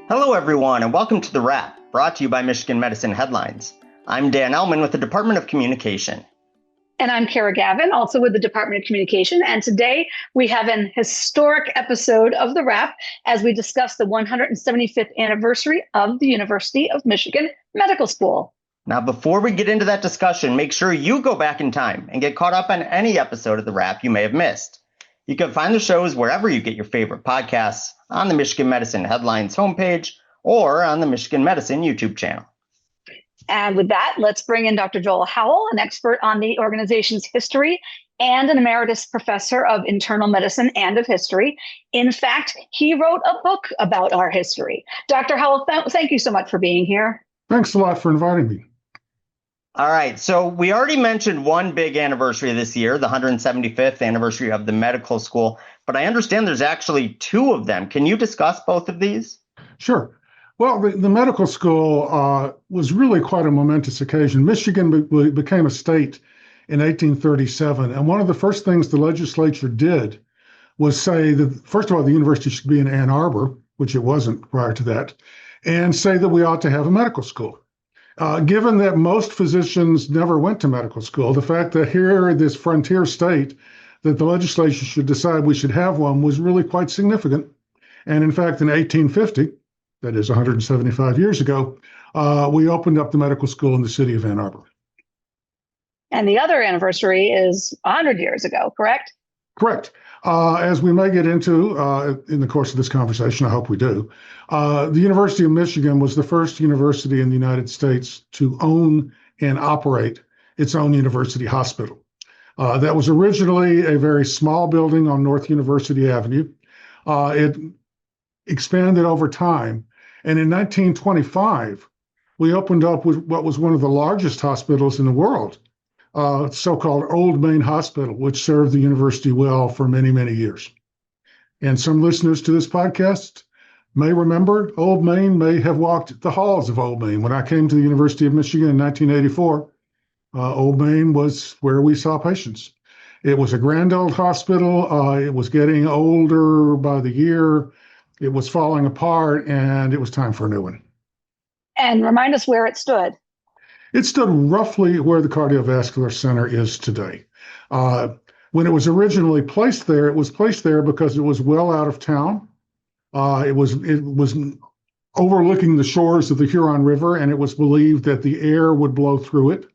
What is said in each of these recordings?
Hello, everyone, and welcome to The Wrap, brought to you by Michigan Medicine Headlines. I'm Dan Ellman with the Department of Communication. And I'm Kara Gavin, also with the Department of Communication. And today we have an historic episode of The Wrap as we discuss the 175th anniversary of the University of Michigan Medical School. Now, before we get into that discussion, make sure you go back in time and get caught up on any episode of The Wrap you may have missed. You can find the shows wherever you get your favorite podcasts, on the Michigan Medicine Headlines homepage, or on the Michigan Medicine YouTube channel. And with that, let's bring in Dr. Joel Howell, an expert on the organization's history and an emeritus professor of internal medicine and of history. In fact, he wrote a book about our history. Dr. Howell, thank you so much for being here. Thanks a lot for inviting me. All right, so we already mentioned one big anniversary this year, the 175th anniversary of the medical school, but I understand there's actually two of them. Can you discuss both of these? Sure. Well, the medical school was really quite a momentous occasion. Michigan became a state in 1837, and one of the first things the legislature did was say that, first of all, the university should be in Ann Arbor, which it wasn't prior to that, and say that we ought to have a medical school. Given that most physicians never went to medical school, the fact that here, this frontier state, that the legislature should decide we should have one was really quite significant. And in fact, in 1850, that is 175 years ago, we opened up the medical school in the city of Ann Arbor. And the other anniversary is 100 years ago, correct? Correct. As we may get into in the course of this conversation, I hope we do, the University of Michigan was the first university in the United States to own and operate its own university hospital. That was originally a very small building on North University Avenue. It expanded over time. And in 1925, we opened up with what was one of the largest hospitals in the world, so-called Old Main Hospital, which served the university well for many, many years. And some listeners to this podcast may remember Old Main, may have walked the halls of Old Main. When I came to the University of Michigan in 1984, Old Main was where we saw patients. It was a grand old hospital. It was getting older by the year. It was falling apart, and it was time for a new one. And remind us where it stood. It stood roughly where the cardiovascular center is today. When it was originally placed there, it was placed there because it was well out of town. It was overlooking the shores of the Huron River, and it was believed that the air would blow through it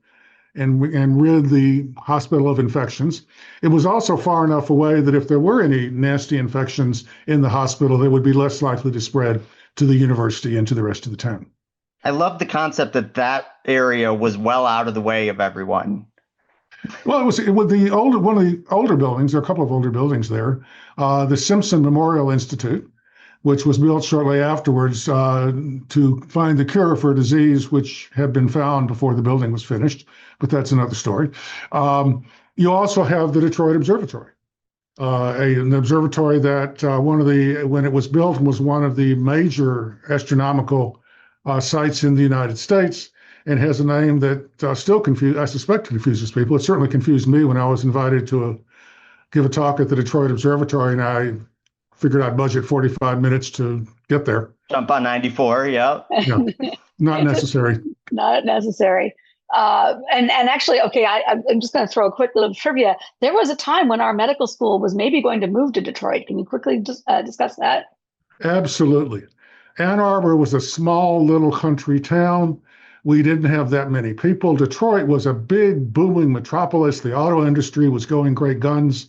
and rid the hospital of infections. It was also far enough away that if there were any nasty infections in the hospital, they would be less likely to spread to the university and to the rest of the town. I love the concept that area was well out of the way of everyone. Well, it was one of the older buildings. There are a couple of older buildings there. The Simpson Memorial Institute, which was built shortly afterwards to find the cure for a disease which had been found before the building was finished, but that's another story. You also have the Detroit Observatory, an observatory that when it was built, was one of the major astronomical sites in the United States, and has a name that I suspect confuses people. It certainly confused me when I was invited to give a talk at the Detroit Observatory, and I figured I'd budget 45 minutes to get there. Jump on 94, yeah. Not necessary. Not necessary. And actually, okay, I'm just going to throw a quick little trivia. There was a time when our medical school was maybe going to move to Detroit. Can you quickly just discuss that? Absolutely. Ann Arbor was a small little country town. We didn't have that many people. Detroit was a big, booming metropolis. The auto industry was going great guns.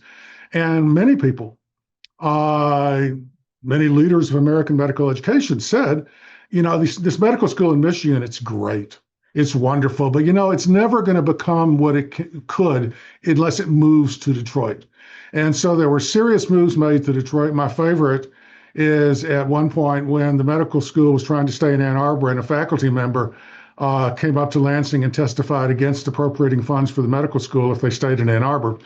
And many people, many leaders of American medical education said, this medical school in Michigan, it's great. It's wonderful, but it's never going to become what it could unless it moves to Detroit. And so there were serious moves made to Detroit. My favorite is at one point when the medical school was trying to stay in Ann Arbor, and a faculty member came up to Lansing and testified against appropriating funds for the medical school if they stayed in Ann Arbor.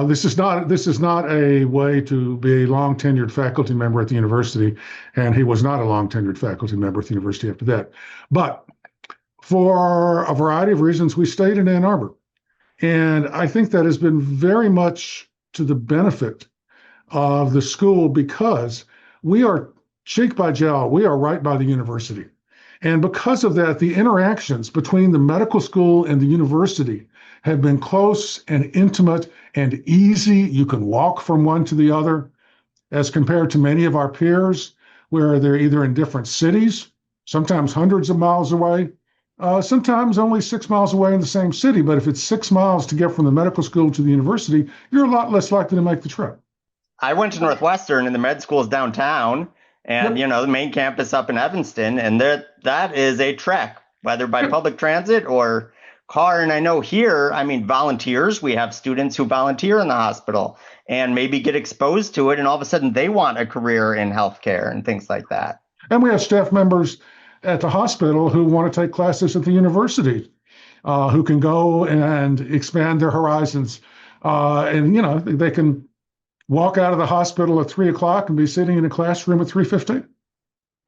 This is not a way to be a long tenured faculty member at the university, and he was not a long tenured faculty member at the university after that. But for a variety of reasons, we stayed in Ann Arbor. And I think that has been very much to the benefit of the school because we are cheek by jowl, we are right by the university. And because of that, the interactions between the medical school and the university have been close and intimate and easy. You can walk from one to the other, as compared to many of our peers, where they're either in different cities, sometimes hundreds of miles away, sometimes only 6 miles away in the same city. But if it's 6 miles to get from the medical school to the university, you're a lot less likely to make the trip. I went to Northwestern, and the med school is downtown, and Yep. the main campus up in Evanston, and that is a trek, whether by public transit or car. And I know here, I mean, volunteers, we have students who volunteer in the hospital and maybe get exposed to it, and all of a sudden they want a career in healthcare and things like that. And we have staff members at the hospital who want to take classes at the university, who can go and expand their horizons. And they can walk out of the hospital at 3 o'clock and be sitting in a classroom at 3:15.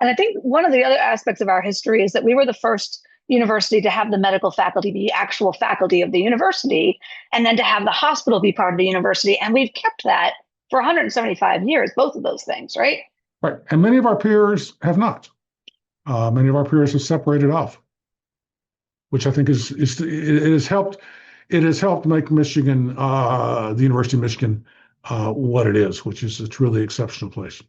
And I think one of the other aspects of our history is that we were the first university to have the medical faculty be actual faculty of the university, and then to have the hospital be part of the university. And we've kept that for 175 years, both of those things, right? Right. And many of our peers have not. Many of our peers have separated off, which I think it has helped. It has helped make Michigan, the University of Michigan, what it is, which is a truly exceptional place.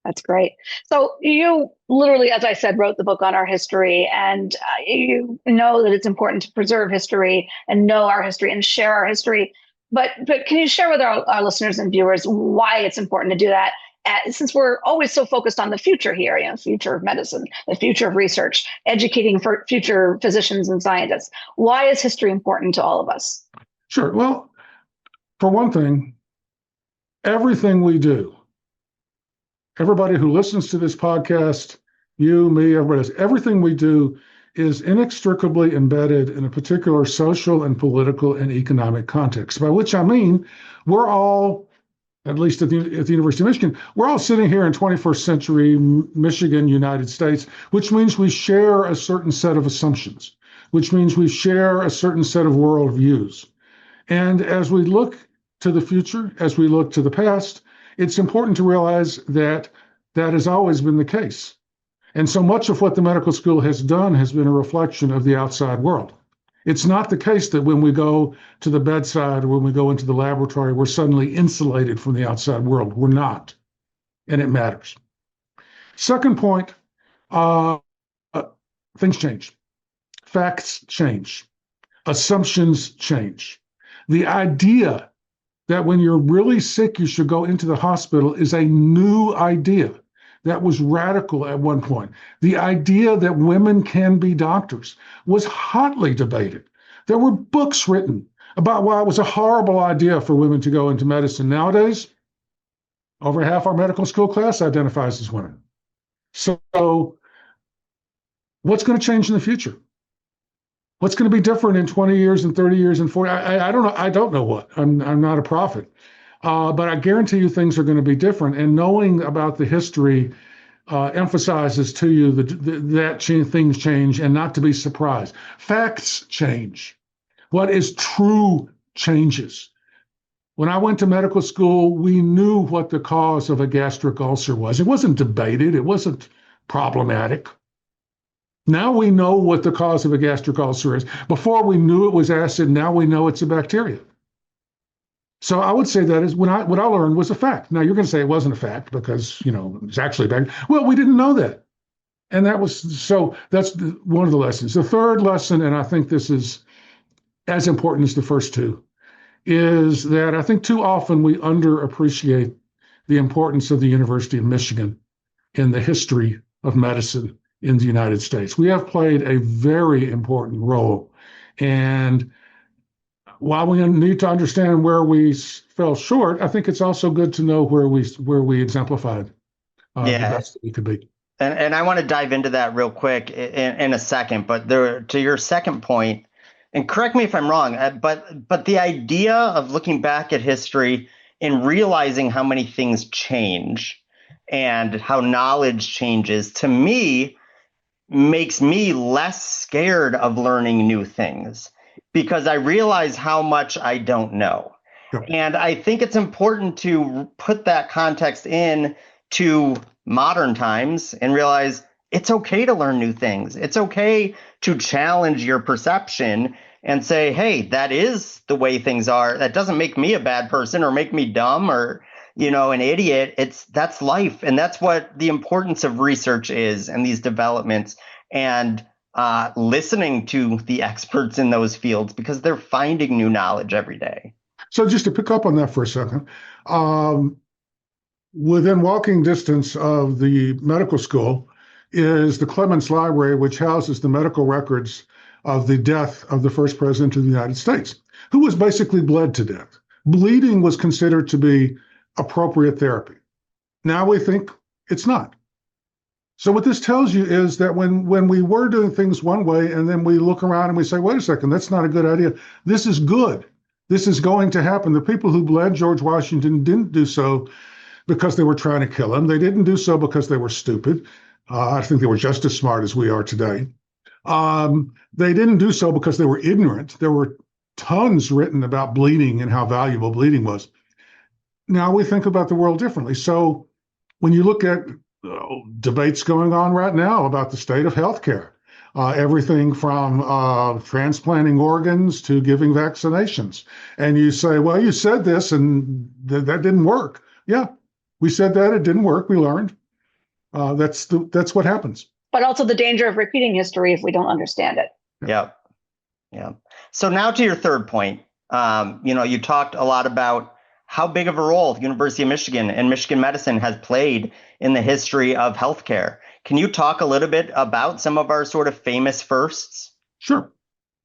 That's great. So you literally, as I said, wrote the book on our history, and you know that it's important to preserve history and know our history and share our history. But can you share with our listeners and viewers why it's important to do that? Since we're always so focused on the future here, future of medicine, the future of research, educating for future physicians and scientists. Why is history important to all of us? Sure. Well, for one thing, everything we do, everybody who listens to this podcast, you, me, everybody else, everything we do is inextricably embedded in a particular social and political and economic context, by which I mean we're all, at least at the University of Michigan, we're all sitting here in 21st century Michigan, United States, which means we share a certain set of assumptions, which means we share a certain set of worldviews. And as we look to the future, as we look to the past, it's important to realize that that has always been the case. And so much of what the medical school has done has been a reflection of the outside world. It's not the case that when we go to the bedside or when we go into the laboratory, we're suddenly insulated from the outside world. We're not, and it matters. Second point, things change. Facts change. Assumptions change. The idea that when you're really sick, you should go into the hospital is a new idea that was radical at one point. The idea that women can be doctors was hotly debated. There were books written about why it was a horrible idea for women to go into medicine. Nowadays, over half our medical school class identifies as women. So what's going to change in the future? What's going to be different in 20 years and 30 years and 40? I don't know. I don't know what. I'm not a prophet. But I guarantee you things are going to be different. And knowing about the history emphasizes to you that things change and not to be surprised. Facts change. What is true changes. When I went to medical school, we knew what the cause of a gastric ulcer was. It wasn't debated. It wasn't problematic. Now we know what the cause of a gastric ulcer is. Before we knew it was acid, now we know it's a bacteria. So I would say that is what I learned was a fact. Now you're going to say it wasn't a fact because, it's actually bad. Well, we didn't know that. And that's one of the lessons. The third lesson, and I think this is as important as the first two, is that I think too often we underappreciate the importance of the University of Michigan in the history of medicine in the United States. We have played a very important role. And while we need to understand where we fell short, I think it's also good to know where we exemplified the best that we could be. And I want to dive into that real quick in a second. But to your second point, and correct me if I'm wrong, but the idea of looking back at history and realizing how many things change and how knowledge changes, to me, makes me less scared of learning new things because I realize how much I don't know. Sure. And I think it's important to put that context in to modern times and realize it's okay to learn new things. It's okay to challenge your perception and say, hey, that is the way things are. That doesn't make me a bad person or make me dumb or, an idiot. That's life. And that's what the importance of research is and these developments, and listening to the experts in those fields, because they're finding new knowledge every day. So just to pick up on that for a second, within walking distance of the medical school is the Clements Library, which houses the medical records of the death of the first president of the United States, who was basically bled to death. Bleeding was considered to be appropriate therapy. Now we think it's not. So what this tells you is that when we were doing things one way, and then we look around and we say, wait a second, that's not a good idea. This is good. This is going to happen. The people who bled George Washington didn't do so because they were trying to kill him. They didn't do so because they were stupid. I think they were just as smart as we are today. They didn't do so because they were ignorant. There were tons written about bleeding and how valuable bleeding was. Now we think about the world differently. So when you look at debates going on right now about the state of healthcare, everything from transplanting organs to giving vaccinations, and you say, well, you said this and that didn't work. Yeah, we said that, it didn't work. We learned. That's what happens. But also the danger of repeating history if we don't understand it. Yeah. So now to your third point. You talked a lot about how big of a role the University of Michigan and Michigan medicine has played in the history of healthcare. Can you talk a little bit about some of our sort of famous firsts? Sure.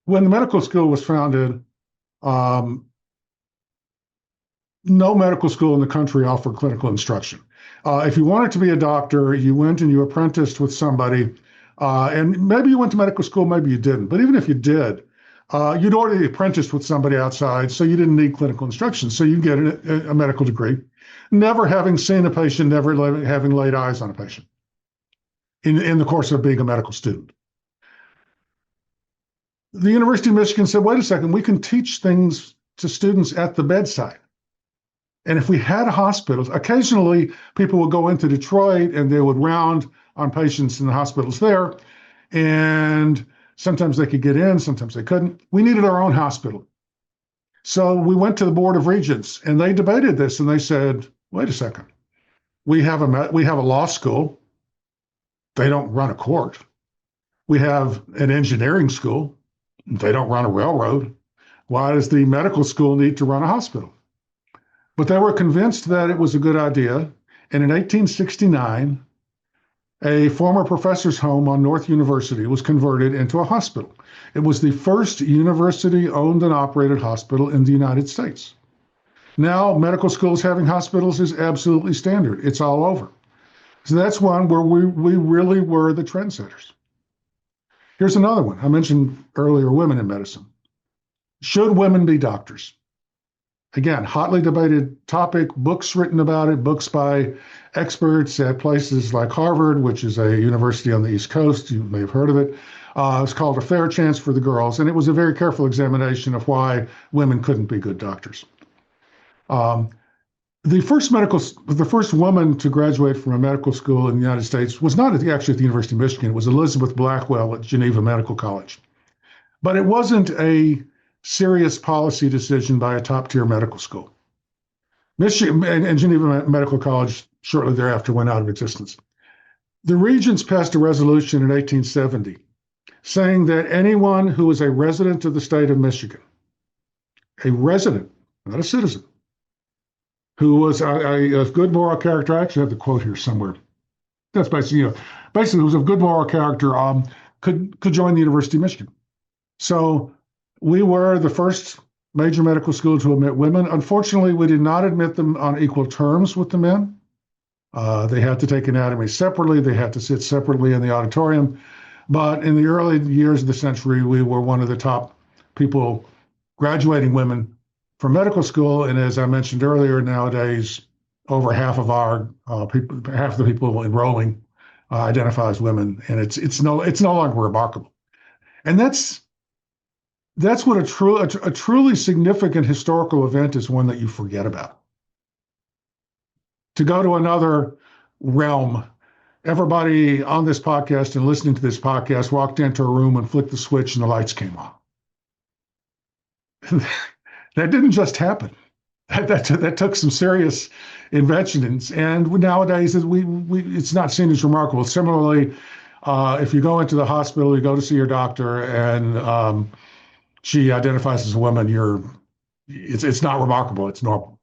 When the medical school was founded, no medical school in the country offered clinical instruction. If you wanted to be a doctor, you went and you apprenticed with somebody, and maybe you went to medical school, maybe you didn't. But even if you did, you'd already apprenticed with somebody outside, so you didn't need clinical instruction. So you get a medical degree, never having seen a patient, never having laid eyes on a patient in the course of being a medical student. The University of Michigan said, wait a second, we can teach things to students at the bedside. And if we had hospitals, occasionally people would go into Detroit and they would round on patients in the hospitals there. And sometimes they could get in, sometimes they couldn't. We needed our own hospital. So we went to the Board of Regents and they debated this and they said, wait a second, we have a law school. They don't run a court. We have an engineering school. They don't run a railroad. Why does the medical school need to run a hospital? But they were convinced that it was a good idea. And in 1869, a former professor's home on North University was converted into a hospital. It was the first university-owned and operated hospital in the United States. Now, medical schools having hospitals is absolutely standard. It's all over. So that's one where we really were the trendsetters. Here's another one. I mentioned earlier women in medicine. Should women be doctors? Again, hotly debated topic, books written about it, books by experts at places like Harvard, which is a university on the East Coast. You may have heard of it. It's called A Fair Chance for the Girls, and it was a very careful examination of why women couldn't be good doctors. The first woman to graduate from a medical school in the United States was not actually at the University of Michigan. It was Elizabeth Blackwell at Geneva Medical College. But it wasn't a serious policy decision by a top-tier medical school. Michigan and Geneva Medical College shortly thereafter went out of existence. The Regents passed a resolution in 1870 saying that anyone who is a resident of the state of Michigan, a resident, not a citizen, who was a good moral character, I actually have the quote here somewhere. That's basically who was of good moral character, could join the University of Michigan. So we were the first major medical school to admit women. Unfortunately, we did not admit them on equal terms with the men. They had to take anatomy separately. They had to sit separately in the auditorium. But in the early years of the century, we were one of the top people graduating women from medical school. And as I mentioned earlier, nowadays, over half of our people, half of the people enrolling identify as women. And it's no longer remarkable. And that's what a truly significant historical event is, one that you forget about. To go to another realm, everybody on this podcast and listening to this podcast walked into a room and flicked the switch and the lights came on. That didn't just happen. That took some serious inventions, and nowadays it's not seen as remarkable. Similarly, if you go into the hospital, you go to see your doctor, and she identifies as a woman, it's not remarkable. It's normal.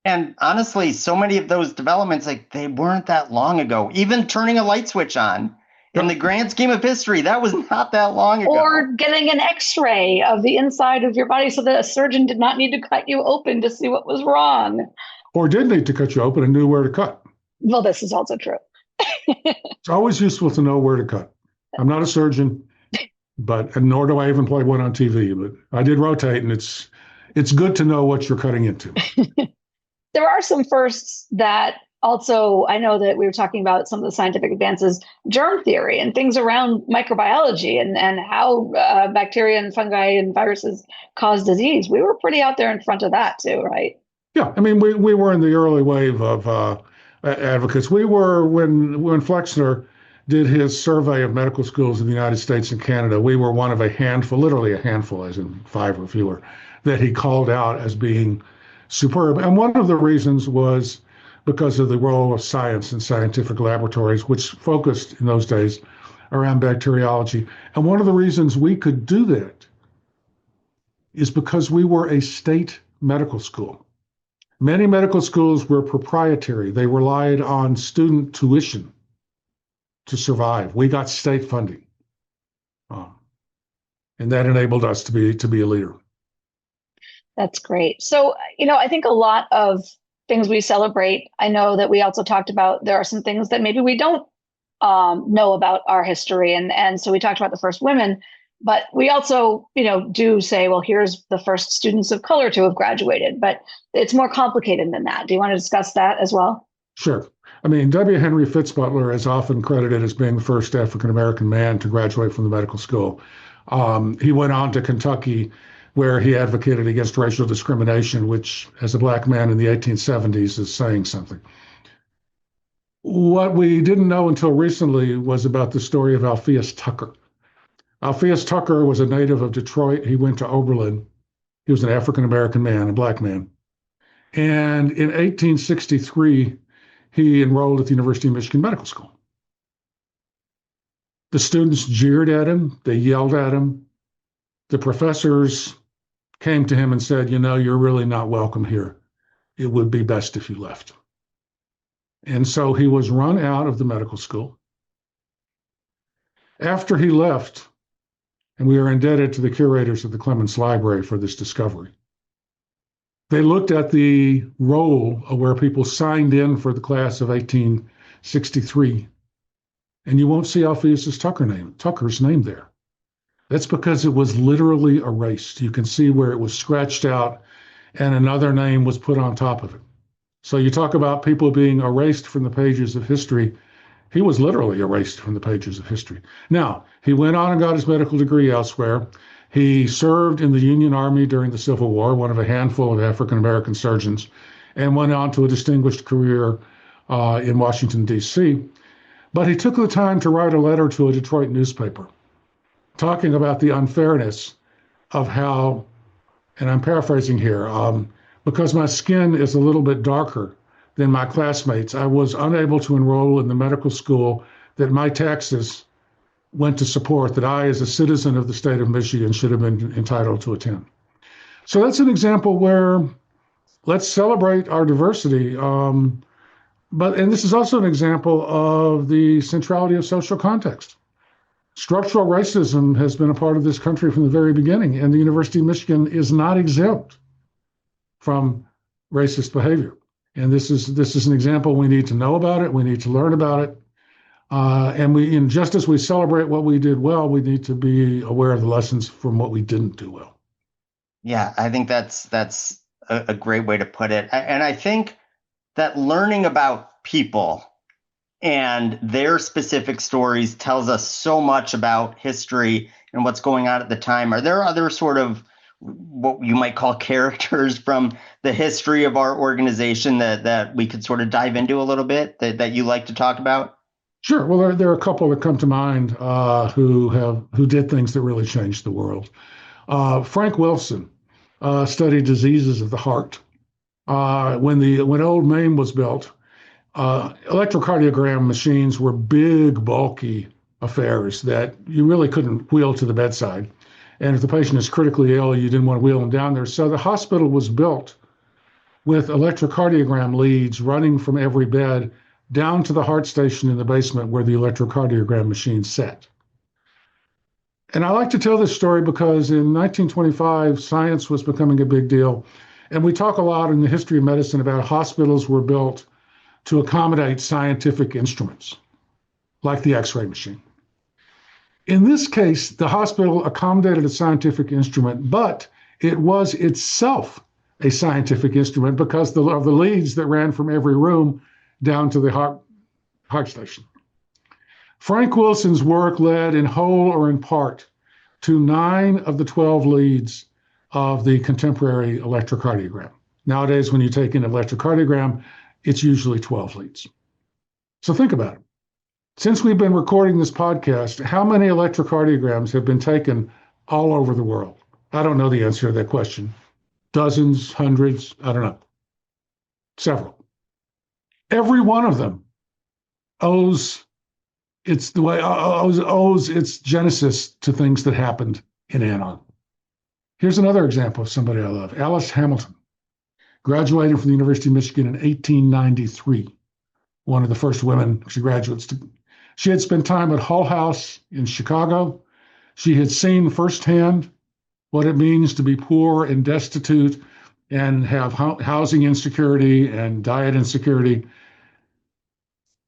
And honestly, so many of those developments, like, they weren't that long ago. Even turning a light switch on, in the grand scheme of history, that was not that long ago. Or getting an X-ray of the inside of your body so that a surgeon did not need to cut you open to see what was wrong. Or did need to cut you open and knew where to cut. Well, this is also true. It's always useful to know where to cut. I'm not a surgeon, and nor do I even play one on TV, but I did rotate, and it's good to know what you're cutting into. There are some firsts that also, I know that we were talking about some of the scientific advances, germ theory and things around microbiology and how bacteria and fungi and viruses cause disease. We were pretty out there in front of that too, right? Yeah, I mean, we were in the early wave of advocates. We were, when Flexner did his survey of medical schools in the United States and Canada, we were one of a handful, literally a handful, as in 5 or fewer, that he called out as being superb. And one of the reasons was because of the role of science and scientific laboratories, which focused in those days around bacteriology. And one of the reasons we could do that is because we were a state medical school. Many medical schools were proprietary. They relied on student tuition to survive. We got state funding. And that enabled us to be a leader. That's great. So, I think a lot of things we celebrate, I know that we also talked about there are some things that maybe we don't know about our history. And so we talked about the first women, but we also, do say, well, here's the first students of color to have graduated, but it's more complicated than that. Do you want to discuss that as well? Sure. I mean, W. Henry Fitzbutler is often credited as being the first African-American man to graduate from the medical school. He went on to Kentucky, where he advocated against racial discrimination, which, as a black man in the 1870s, is saying something. What we didn't know until recently was about the story of Alpheus Tucker. Alpheus Tucker was a native of Detroit. He went to Oberlin. He was an African-American man, a black man. And in 1863, he enrolled at the University of Michigan Medical School. The students jeered at him. They yelled at him. The professors came to him and said, you're really not welcome here. It would be best if you left. And so he was run out of the medical school. After he left, and we are indebted to the curators of the Clements Library for this discovery, they looked at the roll of where people signed in for the class of 1863, and you won't see Alpheus Tucker's name there. That's because it was literally erased. You can see where it was scratched out and another name was put on top of it. So you talk about people being erased from the pages of history. He was literally erased from the pages of history. Now, he went on and got his medical degree elsewhere. He served in the Union Army during the Civil War, one of a handful of African-American surgeons, and went on to a distinguished career in Washington, D.C. But he took the time to write a letter to a Detroit newspaper talking about the unfairness of how, and I'm paraphrasing here, because my skin is a little bit darker than my classmates, I was unable to enroll in the medical school that my taxes went to support, that I, as a citizen of the state of Michigan, should have been entitled to attend. So that's an example where let's celebrate our diversity. And this is also an example of the centrality of social context. Structural racism has been a part of this country from the very beginning, and the University of Michigan is not exempt from racist behavior. And this is an example. We need to know about it. We need to learn about it. And just as we celebrate what we did well, we need to be aware of the lessons from what we didn't do well. Yeah, I think that's a great way to put it. And I think that learning about people and their specific stories tells us so much about history and what's going on at the time. Are there other sort of what you might call characters from the history of our organization that we could sort of dive into a little bit that you like to talk about? Sure. Well, there are a couple that come to mind who did things that really changed the world. Frank Wilson studied diseases of the heart. When Old Main was built, electrocardiogram machines were big, bulky affairs that you really couldn't wheel to the bedside. And if the patient is critically ill, you didn't want to wheel them down there. So the hospital was built with electrocardiogram leads running from every bed down to the heart station in the basement where the electrocardiogram machine sat. And I like to tell this story because in 1925, science was becoming a big deal. And we talk a lot in the history of medicine about hospitals were built to accommodate scientific instruments, like the X-ray machine. In this case, the hospital accommodated a scientific instrument, but it was itself a scientific instrument because of the leads that ran from every room down to the heart station. Frank Wilson's work led in whole or in part to 9 of the 12 leads of the contemporary electrocardiogram. Nowadays, when you take an electrocardiogram, it's usually 12 leads. So think about it. Since we've been recording this podcast, how many electrocardiograms have been taken all over the world? I don't know the answer to that question. Dozens, hundreds, I don't know. Several. Every one of them owes its genesis to things that happened in Anon. Here's another example of somebody I love. Alice Hamilton graduated from the University of Michigan in 1893. One of the first women she graduates. She had spent time at Hull House in Chicago. She had seen firsthand what it means to be poor and destitute and have housing insecurity and diet insecurity.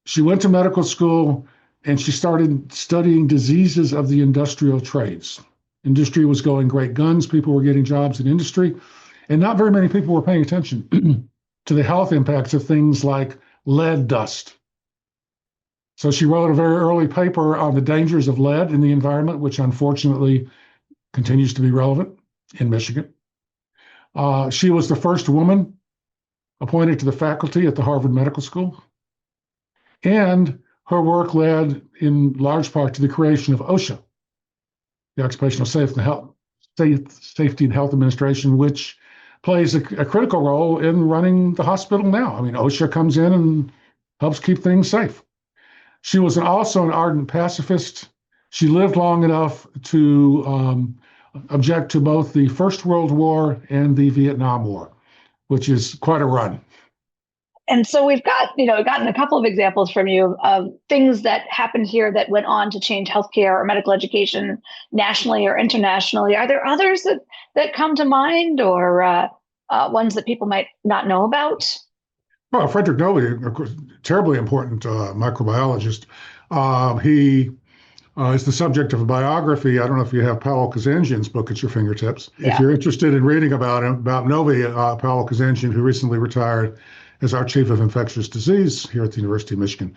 She went to medical school and she started studying diseases of the industrial trades. Industry was going great guns. People were getting jobs in industry. And not very many people were paying attention to the health impacts of things like lead dust. So she wrote a very early paper on the dangers of lead in the environment, which unfortunately continues to be relevant in Michigan. She was the first woman appointed to the faculty at the Harvard Medical School. And her work led in large part to the creation of OSHA, the Occupational Safety and Health Administration, which plays a critical role in running the hospital now. I mean, OSHA comes in and helps keep things safe. She was also an ardent pacifist. She lived long enough to object to both the First World War and the Vietnam War, which is quite a run. And so we've gotten a couple of examples from you of things that happened here that went on to change healthcare or medical education nationally or internationally. Are there others that come to mind, or ones that people might not know about? Well, Frederick Novy, of course, terribly important microbiologist. He is the subject of a biography. I don't know if you have Powell Kazanjian's book at your fingertips. Yeah. If you're interested in reading about him, about Novy, Powell Kazanjian, who recently retired as our chief of infectious disease here at the University of Michigan,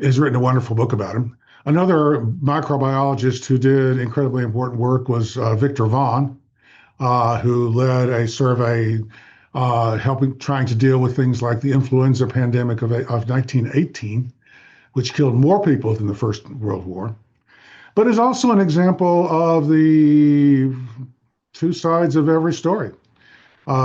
has written a wonderful book about him. Another microbiologist who did incredibly important work was Victor Vaughan, who led a survey trying to deal with things like the influenza pandemic of 1918, which killed more people than the First World War, but is also an example of the two sides of every story.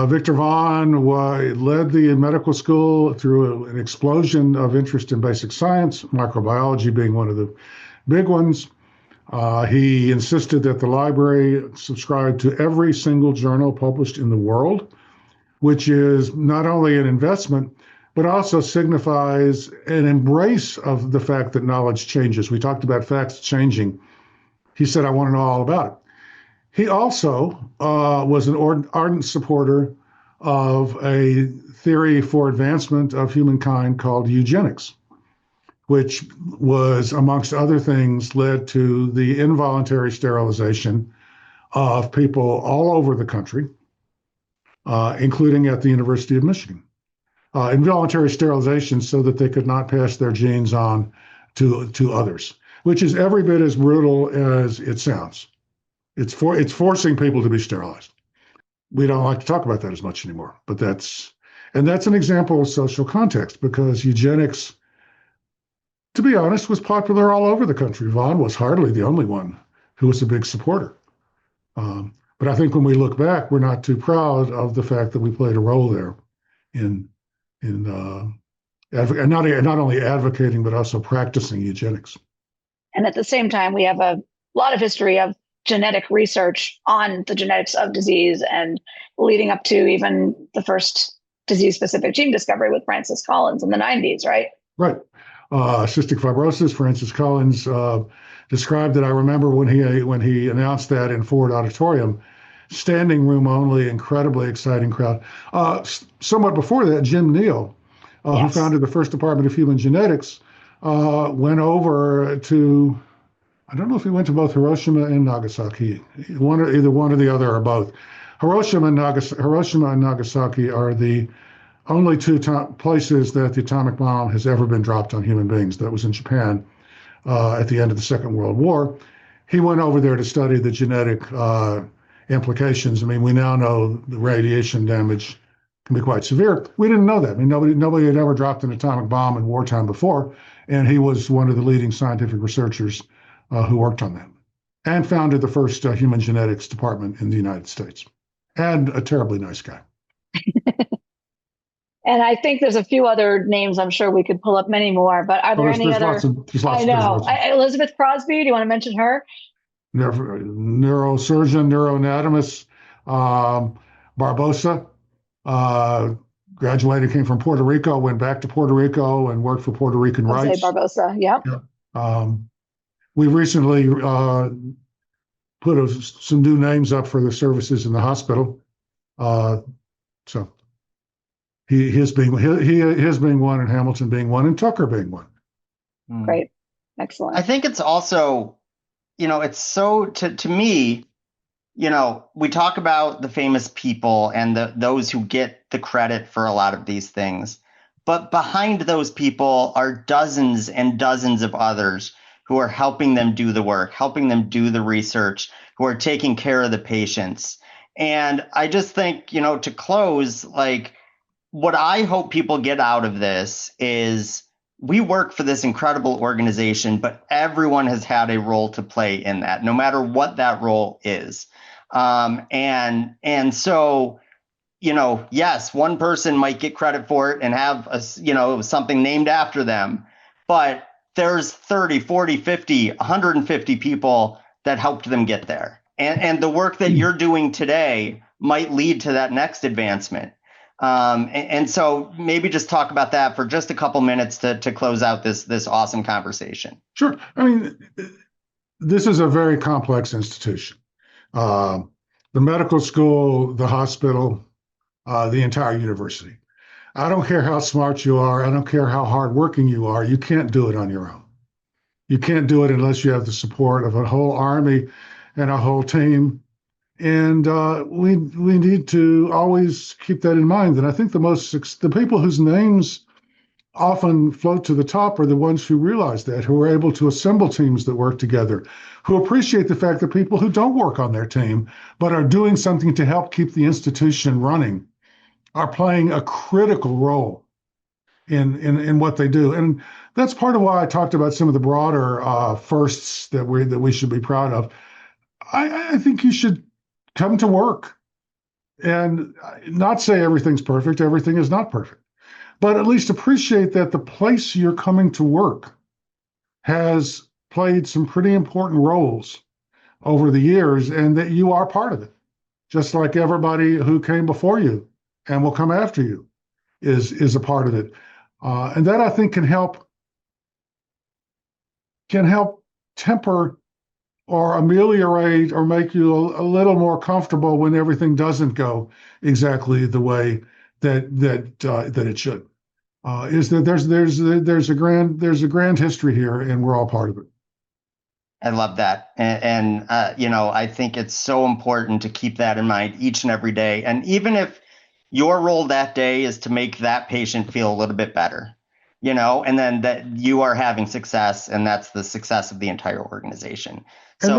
Victor Vaughan led the medical school through an explosion of interest in basic science, microbiology being one of the big ones. He insisted that the library subscribe to every single journal published in the world, which is not only an investment, but also signifies an embrace of the fact that knowledge changes. We talked about facts changing. He said, I want to know all about it. He also was an ardent supporter of a theory for advancement of humankind called eugenics, which was, amongst other things, led to the involuntary sterilization of people all over the country, including at the University of Michigan. Involuntary sterilization so that they could not pass their genes on to others, which is every bit as brutal as it sounds. It's forcing people to be sterilized. We don't like to talk about that as much anymore, but that's an example of social context, because eugenics to be honest, was popular all over the country. Vaughan was hardly the only one who was a big supporter. But I think when we look back, we're not too proud of the fact that we played a role there in not only advocating but also practicing eugenics. And at the same time, we have a lot of history of genetic research on the genetics of disease and leading up to even the first disease-specific gene discovery with Francis Collins in the 90s, right? Right. Cystic fibrosis, Francis Collins described it. I remember when he announced that in Ford Auditorium, standing room only, incredibly exciting crowd. Somewhat before that, Jim Neal, who founded the first department of human genetics, went over to, I don't know if he went to both Hiroshima and Nagasaki, either one or the other or both. Hiroshima and Nagasaki are the only two places that the atomic bomb has ever been dropped on human beings. That was in Japan at the end of the Second World War. He went over there to study the genetic implications. I mean, we now know the radiation damage can be quite severe. We didn't know that. I mean, nobody had ever dropped an atomic bomb in wartime before, and he was one of the leading scientific researchers who worked on that and founded the first human genetics department in the United States. And a terribly nice guy. And I think there's a few other names. I'm sure we could pull up many more, but are there any other? I know. Elizabeth Crosby, do you want to mention her? Neurosurgeon, neuroanatomist, Barbosa, graduated, came from Puerto Rico, went back to Puerto Rico and worked for Puerto Rican rights. Barbosa, yeah. We recently put some new names up for the services in the hospital. So his being one, and Hamilton being one, and Tucker being one. Great. Excellent. I think it's also, it's so, to me, we talk about the famous people and those who get the credit for a lot of these things, but behind those people are dozens and dozens of others who are helping them do the work, helping them do the research, who are taking care of the patients. And I just think, to close, what I hope people get out of this is we work for this incredible organization, but everyone has had a role to play in that, no matter what that role is. And so, yes, one person might get credit for it and have something named after them, but there's 30, 40, 50, 150 people that helped them get there. And the work that you're doing today might lead to that next advancement. And so maybe just talk about that for just a couple minutes to close out this awesome conversation. Sure. I mean, this is a very complex institution. The medical school, the hospital, the entire university. I don't care how smart you are. I don't care how hardworking you are. You can't do it on your own. You can't do it unless you have the support of a whole army and a whole team. And we need to always keep that in mind. And I think the people whose names often float to the top are the ones who realize that, who are able to assemble teams that work together, who appreciate the fact that people who don't work on their team but are doing something to help keep the institution running are playing a critical role in what they do. And that's part of why I talked about some of the broader firsts that we should be proud of. I think you should come to work and not say everything's perfect. Everything is not perfect, but at least appreciate that the place you're coming to work has played some pretty important roles over the years, and that you are part of it, just like everybody who came before you and will come after you is a part of it. And that, I think, can help temper or ameliorate or make you a little more comfortable when everything doesn't go exactly the way that it should. Is that there's a grand history here, and we're all part of it. I love that, and I think it's so important to keep that in mind each and every day. And even if your role that day is to make that patient feel a little bit better, and then that you are having success, and that's the success of the entire organization. And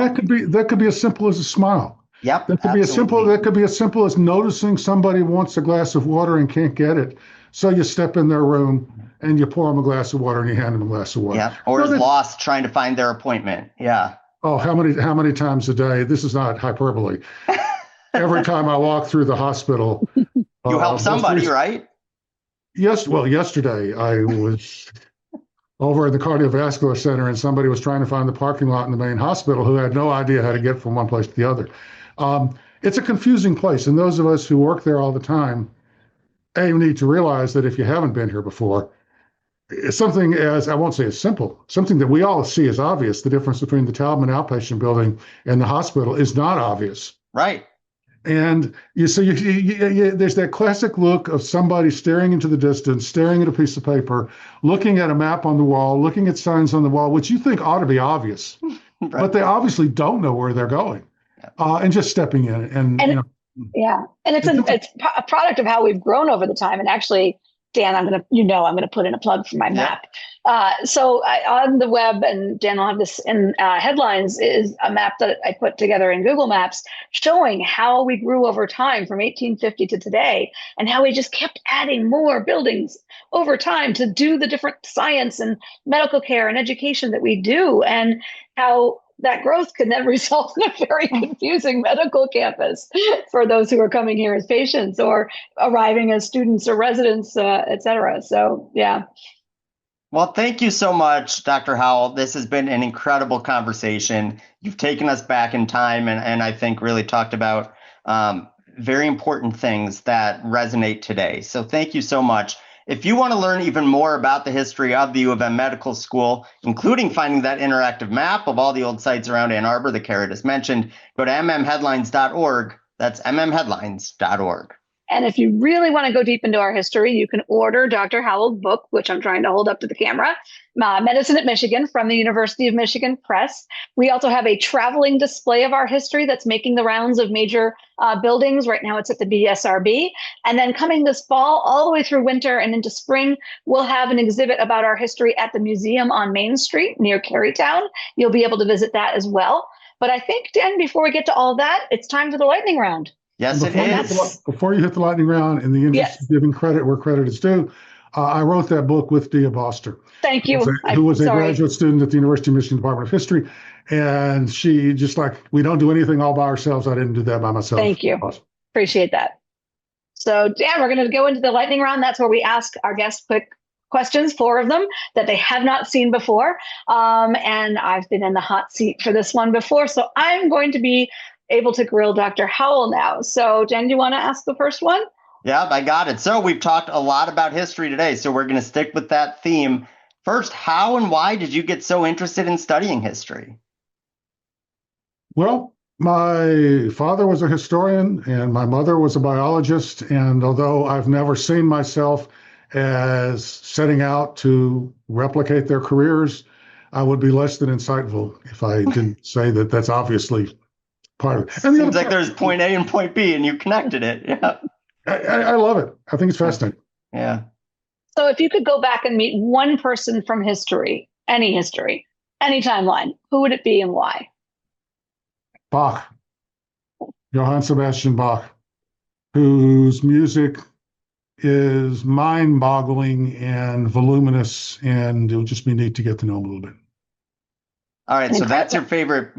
that could be as simple as a smile. Yep, That could be as simple. absolutely. That could be as simple as noticing somebody wants a glass of water and can't get it, so you step in their room and you pour them a glass of water and you hand them a glass of water. Yeah, or No, is that, lost trying to find their appointment. Yeah. oh, how many times a day? This is not hyperbole. Every time I walk through the hospital, You help most somebody, recent, right? yesterday I was over at the cardiovascular center and somebody was trying to find the parking lot in the main hospital who had no idea how to get from one place to the other. It's a confusing place, and those of us who work there all the time, you need to realize that if you haven't been here before, it's something as, I won't say as simple, something that we all see as obvious. The difference between the Taubman outpatient building and the hospital is not obvious. Right. And there's that classic look of somebody staring into the distance, staring at a piece of paper, looking at a map on the wall, looking at signs on the wall, which you think ought to be obvious, Right. but they obviously don't know where they're going, and just stepping in and yeah, and it's a product of how we've grown over the time. And actually, Dan, I'm gonna put in a plug for my map. So on the web, and Dan will have this in headlines, is a map that I put together in Google Maps showing how we grew over time from 1850 to today, and how we just kept adding more buildings over time to do the different science and medical care and education that we do, and how that growth can then result in a very confusing medical campus for those who are coming here as patients or arriving as students or residents, et cetera. So, yeah. Well, thank you so much, Dr. Howell. This has been an incredible conversation. You've taken us back in time and I think really talked about very important things that resonate today. So thank you so much. If you want to learn even more about the history of the U of M Medical School, including finding that interactive map of all the old sites around Ann Arbor that Kara just mentioned, go to mmheadlines.org. That's mmheadlines.org. And if you really want to go deep into our history, you can order Dr. Howell's book, which I'm trying to hold up to the camera, Medicine at Michigan from the University of Michigan Press. We also have a traveling display of our history that's making the rounds of major buildings. Right now it's at the BSRB. And then coming this fall, all the way through winter and into spring, we'll have an exhibit about our history at the museum on Main Street near Carytown. You'll be able to visit that as well. But I think, Dan, before we get to all that, it's time for the lightning round. Yes, it is. Before you hit the lightning round, in the interest of giving credit where credit is due, I wrote that book with Dia Boster. Thank you. Who was a graduate student at the University of Michigan Department of History. And she, just like, we don't do anything all by ourselves. I didn't do that by myself. Thank you. Appreciate that. So, Dan, we're going to go into the lightning round. That's where we ask our guests quick questions, 4 of them, that they have not seen before. And I've been in the hot seat for this one before. So I'm going to be able to grill Dr. Howell now. So, Jen, do you want to ask the first one? Yeah, I got it. So we've talked a lot about history today, so we're going to stick with that theme. First, how and why did you get so interested in studying history? Well, my father was a historian and my mother was a biologist. And although I've never seen myself as setting out to replicate their careers, I would be less than insightful if I didn't say that that's obviously part of it. And seems like there's point A and point B, and you connected it. Yeah, I love it. I think it's fascinating. Yeah. So if you could go back and meet one person from history, any timeline, who would it be and why? Bach, Johann Sebastian Bach, whose music is mind-boggling and voluminous, and it would just be neat to get to know him a little bit. All right, so that's your favorite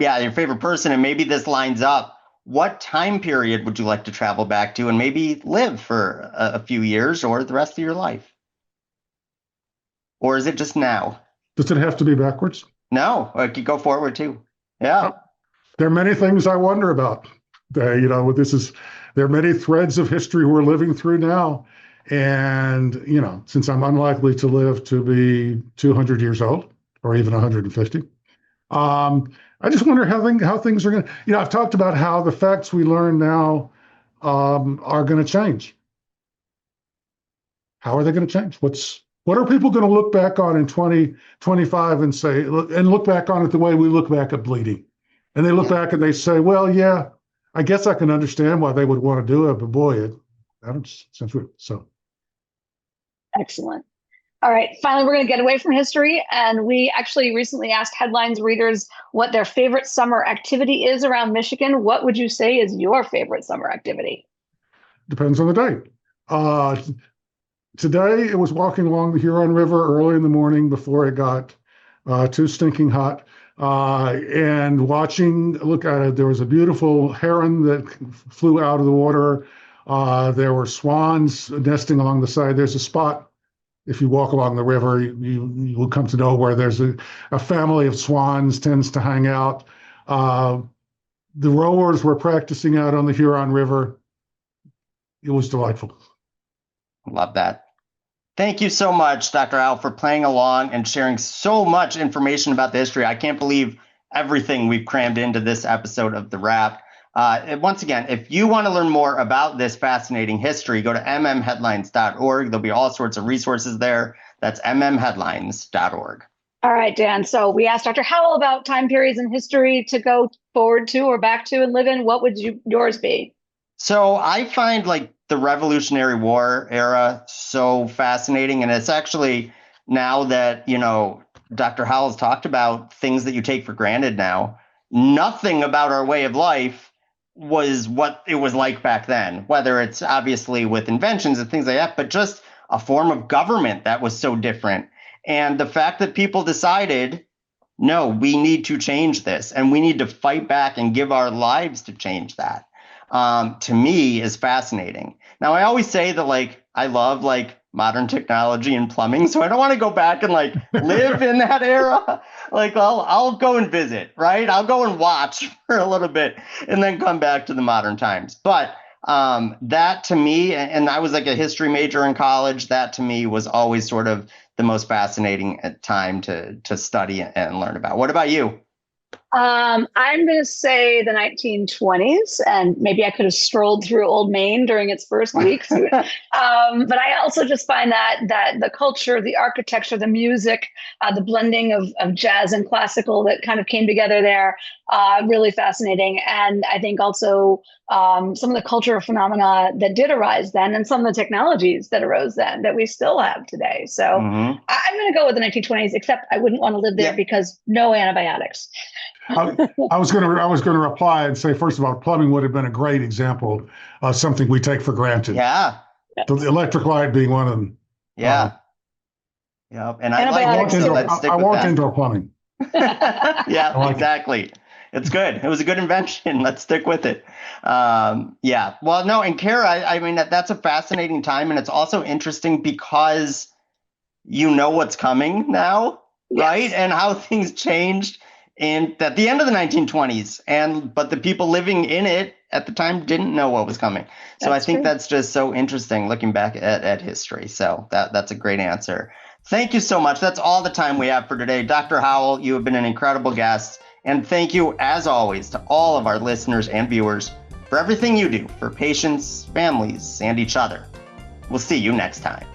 person, and maybe this lines up. What time period would you like to travel back to and maybe live for a few years or the rest of your life? Or is it just now? Does it have to be backwards? No, it could go forward too. Yeah. There are many things I wonder about. There are many threads of history we're living through now. And, since I'm unlikely to live to be 200 years old or even 150, I just wonder how things are going to, I've talked about how the facts we learn now are going to change. How are they going to change? What are people going to look back on in 2025 and say, look back on it the way we look back at bleeding? And they look back and they say, well, yeah, I guess I can understand why they would want to do it, but boy, I don't sense it. So. Excellent. All right, finally, we're going to get away from history. And we actually recently asked Headlines readers what their favorite summer activity is around Michigan. What would you say is your favorite summer activity? Depends on the day. Today, it was walking along the Huron River early in the morning before it got too stinking hot. And look at it. There was a beautiful heron that flew out of the water. There were swans nesting along the side. There's a spot. If you walk along the river, you will come to know where there's a family of swans tends to hang out. The rowers were practicing out on the Huron River. It was delightful. Love that. Thank you so much, Dr. Howell, for playing along and sharing so much information about the history. I can't believe everything we've crammed into this episode of The Wrap. Once again, if you want to learn more about this fascinating history, go to mmheadlines.org. There'll be all sorts of resources there. That's mmheadlines.org. All right, Dan. So we asked Dr. Howell about time periods in history to go forward to or back to and live in. What would yours be? So I find like the Revolutionary War era so fascinating. And it's actually now that, Dr. Howell's talked about things that you take for granted now. Nothing about our way of life was what it was like back then, whether it's obviously with inventions and things like that, but just a form of government that was so different. And the fact that people decided, no, we need to change this and we need to fight back and give our lives to change that, to me is fascinating. Now, I always say that I love modern technology and plumbing, so I don't want to go back and live in that era. I'll go and visit, right? I'll go and watch for a little bit and then come back to the modern times. But that to me, and I was a history major in college, that to me was always sort of the most fascinating time to study and learn about. What about you? I'm going to say the 1920s, and maybe I could have strolled through Old Main during its first weeks. But I also just find that the culture, the architecture, the music, the blending of jazz and classical that kind of came together there, really fascinating. And I think also some of the cultural phenomena that did arise then and some of the technologies that arose then that we still have today. So I'm going to go with the 1920s, except I wouldn't want to live there because no antibiotics. I was going to reply and say, first of all, plumbing would have been a great example of something we take for granted. Yeah. The electric light being one of them. Yeah. And I like it, so let's stick with that. I want indoor plumbing. Yeah, exactly. It's good. It was a good invention. Let's stick with it. Yeah. Well, no, and Kara, I mean, that's a fascinating time. And it's also interesting because you know what's coming now, right? And how things changed at the end of the 1920s. But the people living in it at the time didn't know what was coming. So I think that's just so interesting looking back at history. So that's a great answer. Thank you so much. That's all the time we have for today. Dr. Howell, you have been an incredible guest. And thank you, as always, to all of our listeners and viewers for everything you do for patients, families, and each other. We'll see you next time.